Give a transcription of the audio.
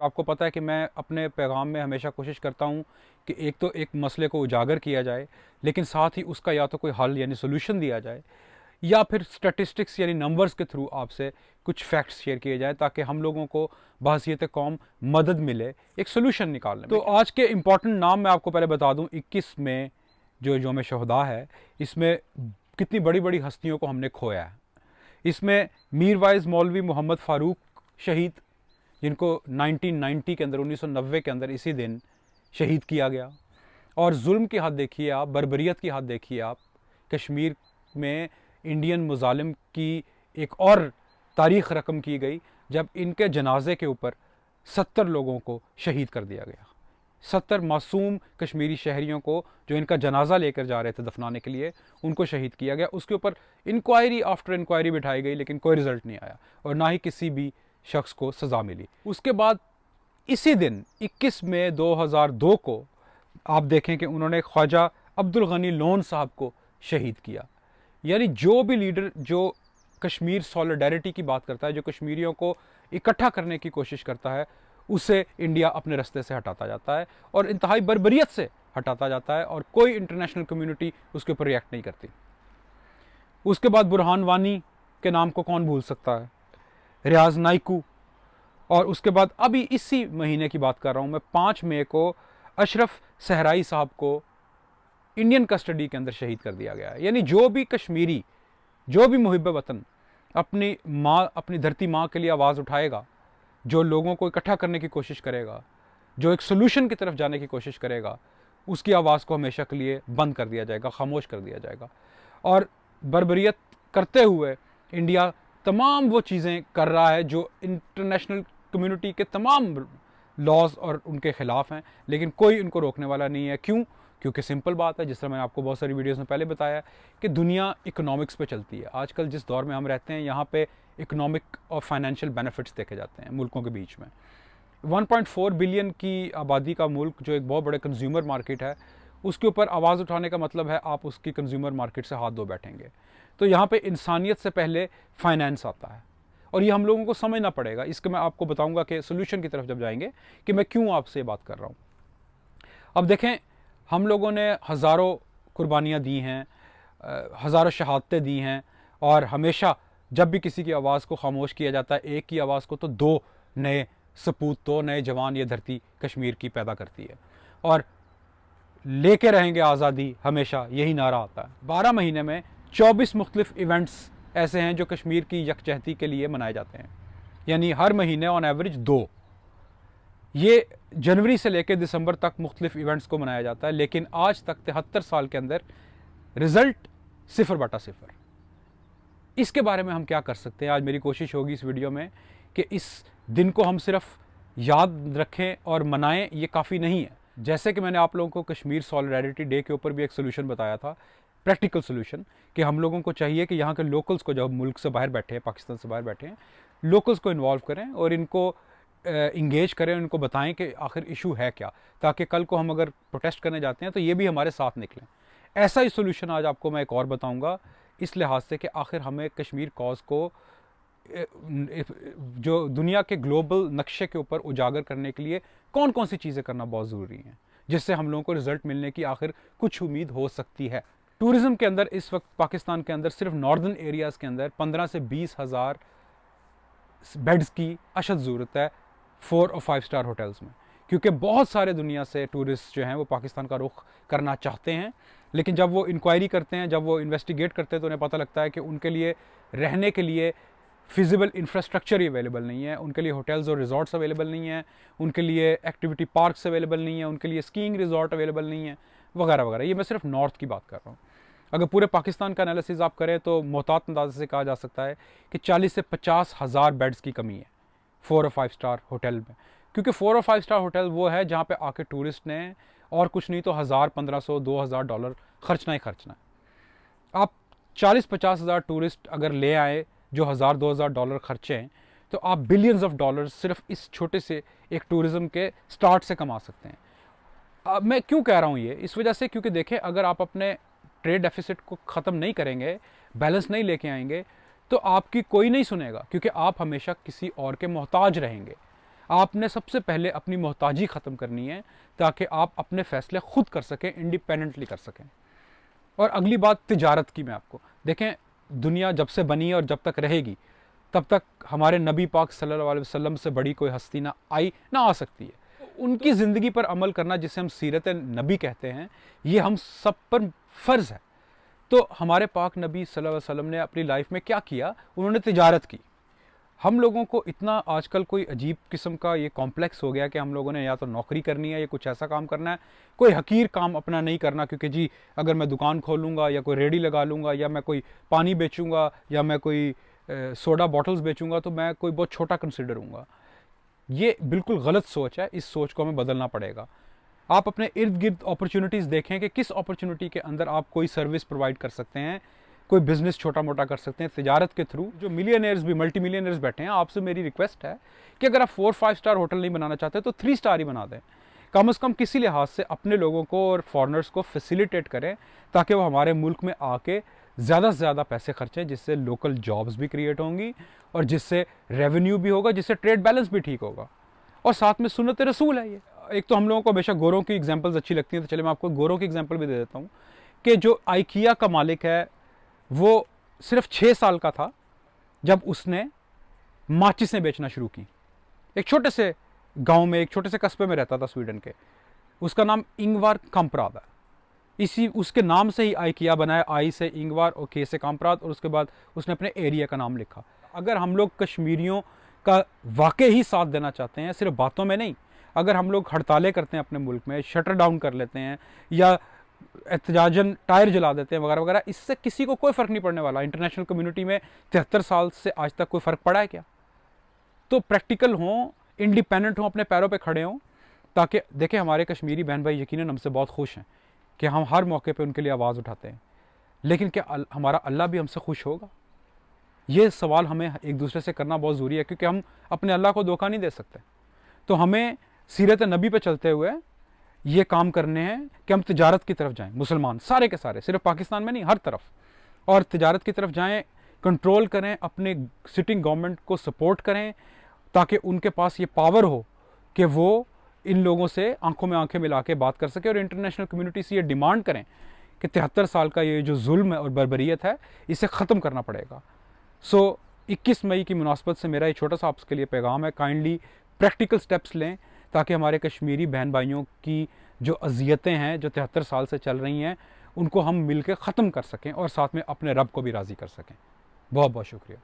आपको पता है कि मैं अपने पैगाम में हमेशा कोशिश करता हूँ कि एक तो एक मसले को उजागर किया जाए, लेकिन साथ ही उसका या तो कोई हल यानी सोल्यूशन दिया जाए, या फिर स्टैटिस्टिक्स यानी नंबर्स के थ्रू आपसे कुछ फैक्ट्स शेयर किए जाएं, ताकि हम लोगों को बहसीयत कौम मदद मिले एक सोल्यूशन निकालने में। तो आज के इंपॉर्टेंट नाम मैं आपको पहले बता दूं। 21 में जो यौम शहदा है, इसमें कितनी बड़ी बड़ी हस्तियों को हमने खोया है। इसमें मीरवाइज मौलवी मोहम्मद फ़ारूक शहीद, जिनको 1990 के अंदर 1990 के अंदर इसी दिन शहीद किया गया। और जुल्म की हद देखिए आप, बर्बरियत की हद देखिए आप। कश्मीर में इंडियन मुजालिम की एक और तारीख़ रकम की गई जब इनके जनाजे के ऊपर 70 लोगों को शहीद कर दिया गया। 70 मासूम कश्मीरी शहरियों को जो इनका जनाजा लेकर जा रहे थे दफनाने के लिए, उनको शहीद किया गया। उसके ऊपर इंक्वायरी आफ्टर इंक्वायरी बिठाई गई, लेकिन कोई रिज़ल्ट नहीं आया और ना ही किसी भी शख्स को सज़ा मिली। उसके बाद इसी दिन 21 मई 2002 को आप देखें कि उन्होंने ख्वाजा अब्दुल गनी लोन साहब को शहीद किया। यानी जो भी लीडर जो कश्मीर सॉलिडारिटी की बात करता है, जो कश्मीरियों को इकट्ठा करने की कोशिश करता है, उसे इंडिया अपने रास्ते से हटाता जाता है और इंतहाई बर्बरियत से हटाता जाता है, और कोई इंटरनेशनल कम्युनिटी उसके ऊपर रिएक्ट नहीं करती। उसके बाद बुरहान वानी के नाम को कौन भूल सकता है, रियाज नाइकू। और उसके बाद अभी इसी महीने की बात कर रहा हूँ मैं, 5 मई को अशरफ सहराई साहब को इंडियन कस्टडी के अंदर शहीद कर दिया गया है। यानी जो भी कश्मीरी, जो भी मुहिब वतन अपनी माँ, अपनी धरती माँ के लिए आवाज़ उठाएगा, जो लोगों को इकट्ठा करने की कोशिश करेगा, जो एक सोल्यूशन की तरफ जाने की कोशिश करेगा, उसकी आवाज़ को हमेशा के लिए बंद कर दिया जाएगा, खामोश कर दिया जाएगा। और बर्बरियत करते हुए इंडिया तमाम वो चीज़ें कर रहा है जो इंटरनेशनल कम्युनिटी के तमाम लॉज और उनके ख़िलाफ़ हैं, लेकिन कोई उनको रोकने वाला नहीं है। क्यों? क्योंकि सिंपल बात है, जिस तरह मैंने आपको बहुत सारी वीडियोस में पहले बताया कि दुनिया इकोनॉमिक्स पे चलती है। आजकल जिस दौर में हम रहते हैं, यहाँ पे इकोनॉमिक और फाइनेंशियल बेनिफिट्स देखे जाते हैं मुल्कों के बीच में। 1.4 बिलियन की आबादी का मुल्क, जो एक बहुत बड़े कंज्यूमर मार्केट है, उसके ऊपर आवाज़ उठाने का मतलब है आप उसकी कंज्यूमर मार्केट से हाथ धो बैठेंगे। तो यहाँ पे इंसानियत से पहले फाइनेंस आता है, और ये हम लोगों को समझना पड़ेगा। इसके मैं आपको बताऊंगा कि सोल्यूशन की तरफ जब जाएंगे कि मैं क्यों आपसे बात कर रहा हूँ। अब देखें, हम लोगों ने हज़ारों कुर्बानियाँ दी हैं, हज़ारों शहादतें दी हैं, और हमेशा जब भी किसी की आवाज़ को खामोश किया जाता है, एक की आवाज़ को तो 2 नए सपूत, 2 नए जवान ये धरती कश्मीर की पैदा करती है। और लेके रहेंगे आज़ादी हमेशा, यही नारा आता है। 12 महीने में 24 मुख्तलिफ इवेंट्स ऐसे हैं जो कश्मीर की यकजहती के लिए मनाए जाते हैं। यानी हर महीने ऑन एवरेज 2। ये जनवरी से लेकर दिसंबर तक मुख्तलिफ इवेंट्स को मनाया जाता है, लेकिन आज तक 73 साल के अंदर रिज़ल्ट 0/0। इसके बारे में हम क्या कर सकते हैं? आज मेरी कोशिश होगी इस वीडियो में कि इस दिन को हम सिर्फ याद रखें और मनाएं, ये काफ़ी नहीं है। जैसे कि मैंने आप लोगों को कश्मीर सॉलिडारिटी डे के ऊपर भी एक सोल्यूशन बताया था, प्रैक्टिकल सोल्यूशन, कि हम लोगों को चाहिए कि यहाँ के लोकल्स को, जब मुल्क से बाहर बैठे हैं, पाकिस्तान से बाहर बैठे हैं, लोकल्स को इन्वॉल्व करें और इनको इंगेज करें, उनको बताएं कि आखिर इशू है क्या, ताकि कल को हम अगर प्रोटेस्ट करने जाते हैं तो ये भी हमारे साथ निकलें। ऐसा ही सोल्यूशन आज आपको मैं एक और बताऊंगा, इस लिहाज से कि आखिर हमें कश्मीर कॉज को जो दुनिया के ग्लोबल नक्शे के ऊपर उजागर करने के लिए कौन कौन सी चीज़ें करना बहुत ज़रूरी हैं, जिससे हम लोगों को रिज़ल्ट मिलने की आखिर कुछ उम्मीद हो सकती है। टूरिज़म के अंदर इस वक्त पाकिस्तान के अंदर सिर्फ नॉर्दर्न एरियाज़ के अंदर 15 से 20 हज़ार बेड्स की अशद ज़रूरत है 4 और 5 स्टार होटल्स में, क्योंकि बहुत सारे दुनिया से टूरिस्ट जो हैं वो पाकिस्तान का रुख करना चाहते हैं, लेकिन जब वो इंक्वायरी करते हैं, जब वो इन्वेस्टिगेट करते हैं, तो उन्हें पता लगता है कि उनके लिए रहने के लिए फिजिबल इंफ्रास्ट्रक्चर ही अवेलेबल नहीं है, उनके लिए होटल्स और रिजॉर्ट्स अवेलेबल नहीं है, उनके लिए एक्टिविटी पार्क्स अवेलेबल नहीं है, उनके लिए स्कीइंग रिजॉर्ट अवेलेबल नहीं है, वगैरह वगैरह। ये मैं सिर्फ नॉर्थ की बात कर रहा हूँ। अगर पूरे पाकिस्तान का एनालिसिस आप करें तो मोहतात अंदाजे से कहा जा सकता है कि 40 से 50 हज़ार बेड्स की कमी है 4 और 5 स्टार होटल में, क्योंकि 4 और 5 स्टार होटल वो है जहाँ पे आके टूरिस्ट ने और कुछ नहीं तो 1000, 1500, $2000 खर्चना ही खर्चना है। आप 40-50 हज़ार टूरिस्ट अगर ले आए जो $1000-2000 खर्चें, तो आप बिलियंस ऑफ डॉलर्स सिर्फ इस छोटे से एक टूरिज़्म के स्टार्ट से कमा सकते हैं। अब मैं क्यों कह रहा हूँ ये? इस वजह से क्योंकि देखें, अगर आप अपने ट्रेड डेफिसिट को ख़त्म नहीं करेंगे, बैलेंस नहीं लेके आएंगे, तो आपकी कोई नहीं सुनेगा, क्योंकि आप हमेशा किसी और के मोहताज रहेंगे। आपने सबसे पहले अपनी मोहताजी ख़त्म करनी है ताकि आप अपने फ़ैसले खुद कर सकें, इंडिपेंडेंटली कर सकें। और अगली बात तिजारत की मैं आपको, देखें दुनिया जब से बनी है और जब तक रहेगी तब तक हमारे नबी पाक सल्लल्लाहु अलैहि वसल्लम से बड़ी कोई हस्ती ना आई ना आ सकती है। उनकी ज़िंदगी पर अमल करना, जिसे हम सीरत नबी कहते हैं, ये हम सब पर फ़र्ज़ है। तो हमारे पाक नबी सल्लल्लाहु अलैहि वसल्लम ने अपनी लाइफ में क्या किया? उन्होंने तिजारत की। हम लोगों को इतना आजकल कोई अजीब किस्म का ये कॉम्प्लेक्स हो गया कि हम लोगों ने या तो नौकरी करनी है या कुछ ऐसा काम करना है, कोई हकीर काम अपना नहीं करना, क्योंकि जी अगर मैं दुकान खोलूँगा या कोई रेडी लगा लूँगा या मैं कोई पानी बेचूँगा या मैं कोई सोडा बॉटल्स बेचूँगा तो मैं कोई बहुत छोटा कंसिडर हूँगा। ये बिल्कुल गलत सोच है, इस सोच को हमें बदलना पड़ेगा। आप अपने इर्द गिर्द अपॉर्चुनिटीज़ देखें कि किस अपॉर्चुनिटी के अंदर आप कोई सर्विस प्रोवाइड कर सकते हैं, कोई बिजनेस छोटा मोटा कर सकते हैं तिजारत के थ्रू। जो मिलियनर्स भी मल्टी मिलियनर्स बैठे हैं, आपसे मेरी रिक्वेस्ट है कि अगर आप 4-5 स्टार होटल नहीं बनाना चाहते तो 3 स्टार ही बना दें। कम से कम किसी लिहाज से अपने लोगों को और फॉरनर्स को फैसिलिटेट करें ताकि वो हमारे मुल्क में आके ज़्यादा से ज़्यादा पैसे खर्चें, जिससे लोकल जॉब्स भी क्रिएट होंगी और जिससे रेवेन्यू भी होगा, जिससे ट्रेड बैलेंस भी ठीक होगा। और साथ में सुन्नत रसूल है ये। एक तो हम लोगों को हमेशा गोरों की एग्जांपल्स अच्छी लगती हैं, तो चलिए मैं आपको गोरों की एग्जांपल भी दे देता हूँ कि जो आइकिया का मालिक है वो सिर्फ 6 साल का था जब उसने माचिसें बेचना शुरू की। एक छोटे से गांव में, एक छोटे से कस्बे में रहता था स्वीडन के। उसका नाम इंगवार काम्प्राद है। इसी उसके नाम से ही आइकिया बनाया, आई से इंगवार और के से काम्प्राद, और उसके बाद उसने अपने एरिया का नाम लिखा। अगर हम लोग कश्मीरियों का वाकई ही साथ देना चाहते हैं, सिर्फ बातों में नहीं, अगर हम लोग हड़तालें करते हैं अपने मुल्क में, शटर डाउन कर लेते हैं या एहतजाजन टायर जला देते हैं वगैरह वगैरह, इससे किसी को कोई फ़र्क नहीं पड़ने वाला। इंटरनेशनल कम्युनिटी में 73 साल से आज तक कोई फ़र्क पड़ा है क्या? तो प्रैक्टिकल हों, इंडिपेंडेंट हों, अपने पैरों पे खड़े हों, ताकि देखें हमारे कश्मीरी बहन भाई यकीनन हमसे बहुत खुश हैं कि हम हर मौके पे उनके लिए आवाज़ उठाते हैं। लेकिन क्या हमारा अल्लाह भी हमसे खुश होगा? ये सवाल हमें एक दूसरे से करना बहुत ज़रूरी है, क्योंकि हम अपने अल्लाह को धोखा नहीं दे सकते। तो हमें सीरत नबी पे चलते हुए ये काम करने हैं कि हम तिजारत की तरफ जाएं, मुसलमान सारे के सारे, सिर्फ पाकिस्तान में नहीं, हर तरफ, और तिजारत की तरफ जाएं, कंट्रोल करें, अपने सिटिंग गवर्नमेंट को सपोर्ट करें ताकि उनके पास ये पावर हो कि वो इन लोगों से आंखों में आंखें मिला के बात कर सके, और इंटरनेशनल कम्युनिटी से ये डिमांड करें कि 73 साल का ये जो जुल्म और बर्बरियत है इसे ख़त्म करना पड़ेगा। सो 21 मई की मुनासबत से मेरा ये छोटा सा आपके लिए पैगाम है, काइंडली प्रैक्टिकल स्टेप्स लें ताकि हमारे कश्मीरी बहन भाइयों की जो अजियतें हैं जो 73 साल से चल रही हैं उनको हम मिल के ख़त्म कर सकें और साथ में अपने रब को भी राज़ी कर सकें। बहुत बहुत शुक्रिया।